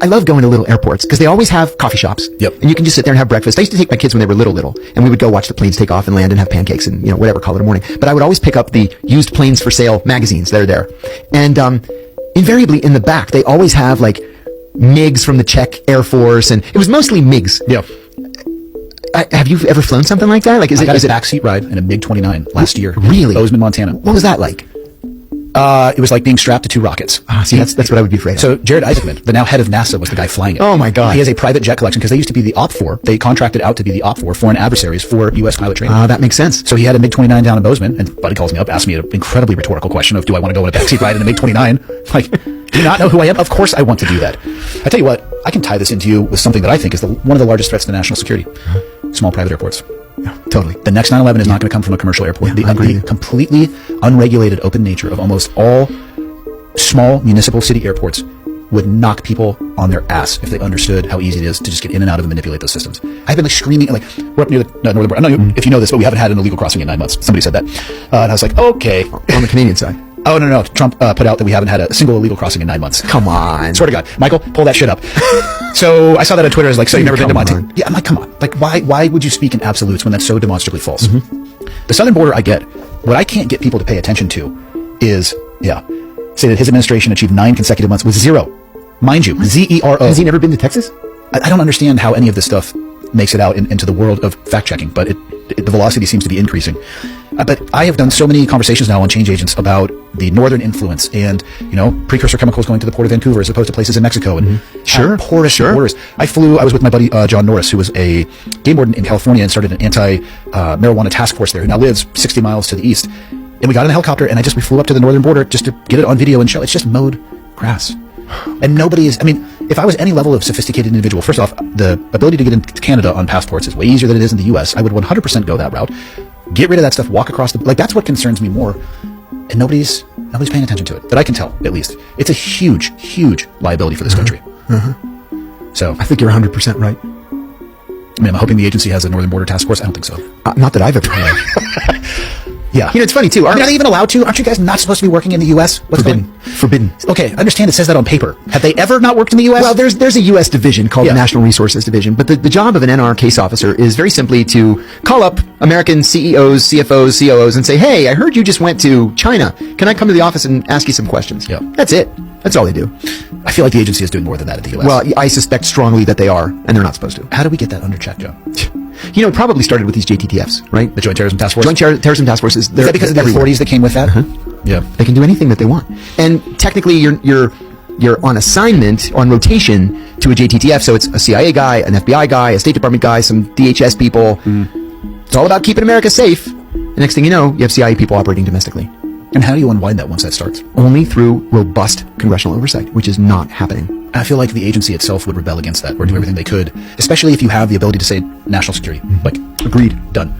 I love going to little airports because they always have coffee shops. Yep. And you can just sit there and have breakfast. I used to take my kids when they were little, and we would go watch the planes take off and land and have pancakes and, whatever, call it a morning. But I would always pick up the used planes for sale magazines that are there. And, invariably in the back, they always have like MiGs from the Czech Air Force, and it was mostly MiGs. Yeah. Have you ever flown something like that? Like, I got a backseat ride in a MiG-29 last year. Really? Bozeman, Montana. What was that like? It was like being strapped to two rockets. See, that's what I would be afraid of. So Jared Isaacman, the now head of NASA, was the guy flying it. Oh my God. He has a private jet collection because they used to be the OP4. They contracted out to be the OP4, foreign adversaries for U.S. pilot training. That makes sense. So he had a MiG-29 down in Bozeman, and Buddy calls me up, asks me an incredibly rhetorical question of, do I want to go on a backseat ride in a MiG-29? Like, do you not know who I am? Of course I want to do that. I tell you what, I can tie this into you with something that I think is one of the largest threats to national security. Small private airports. Yeah, totally. The next 9/11 is not going to come from a commercial airport. Yeah, the completely unregulated open nature of almost all small municipal city airports would knock people on their ass if they understood how easy it is to just get in and out of and manipulate those systems. I've been like screaming, like, we're up near the northern border. I don't know if you know this, but we haven't had an illegal crossing in 9 months. Somebody said that. And I was like, okay. On the Canadian side. Oh, no. Trump put out that we haven't had a single illegal crossing in 9 months. Come on. Swear to God. Michael, pull that shit up. So I saw that on Twitter. I was like, so you've never been to Montana? On. Yeah, I'm like, come on. Like, why would you speak in absolutes when that's so demonstrably false? The southern border, I get. What I can't get people to pay attention to is, say that his administration achieved 9 consecutive months with zero. Mind you, ZERO. Has he never been to Texas? I don't understand how any of this stuff makes it out into the world of fact-checking, but the velocity seems to be increasing. But I have done so many conversations now on change agents about the northern influence and, precursor chemicals going to the port of Vancouver as opposed to places in Mexico and porous borders. I was with my buddy John Norris, who was a game warden in California and started an anti-marijuana task force there, who now lives 60 miles to the east. And we got in a helicopter and we flew up to the northern border just to get it on video and show it's just mowed grass. And if I was any level of sophisticated individual, first off, the ability to get into Canada on passports is way easier than it is in the US. I would 100% go that route. Get rid of that stuff, walk across that's what concerns me more. And nobody's paying attention to it, that I can tell, at least. It's a huge, huge liability for this country. So I think you're 100% right. I'm hoping the agency has a northern border task force. I don't think so. Not that I've ever heard. Yeah. It's funny too. Are they even allowed to? Aren't you guys not supposed to be working in the U.S.? Forbidden. Okay, I understand it says that on paper. Have they ever not worked in the U.S.? Well, there's a U.S. division called the National Resources Division, but the job of an NR case officer is very simply to call up American CEOs, CFOs, COOs and say, hey, I heard you just went to China. Can I come to the office and ask you some questions? Yeah. That's it. That's all they do. I feel like the agency is doing more than that in the U.S. Well, I suspect strongly that they are, and they're not supposed to. How do we get that under check, Joe? It probably started with these JTTFs, right? The Joint Terrorism Task Force? Joint Terrorism Task Force is that because of the authorities that came with that? Yeah. They can do anything that they want. And technically, you're on assignment, on rotation to a JTTF, so it's a CIA guy, an FBI guy, a State Department guy, some DHS people. It's all about keeping America safe. The next thing you know, you have CIA people operating domestically. And how do you unwind that once that starts? Only through robust congressional oversight, which is not happening. I feel like the agency itself would rebel against that or do everything they could, especially if you have the ability to say national security. Like, agreed, done.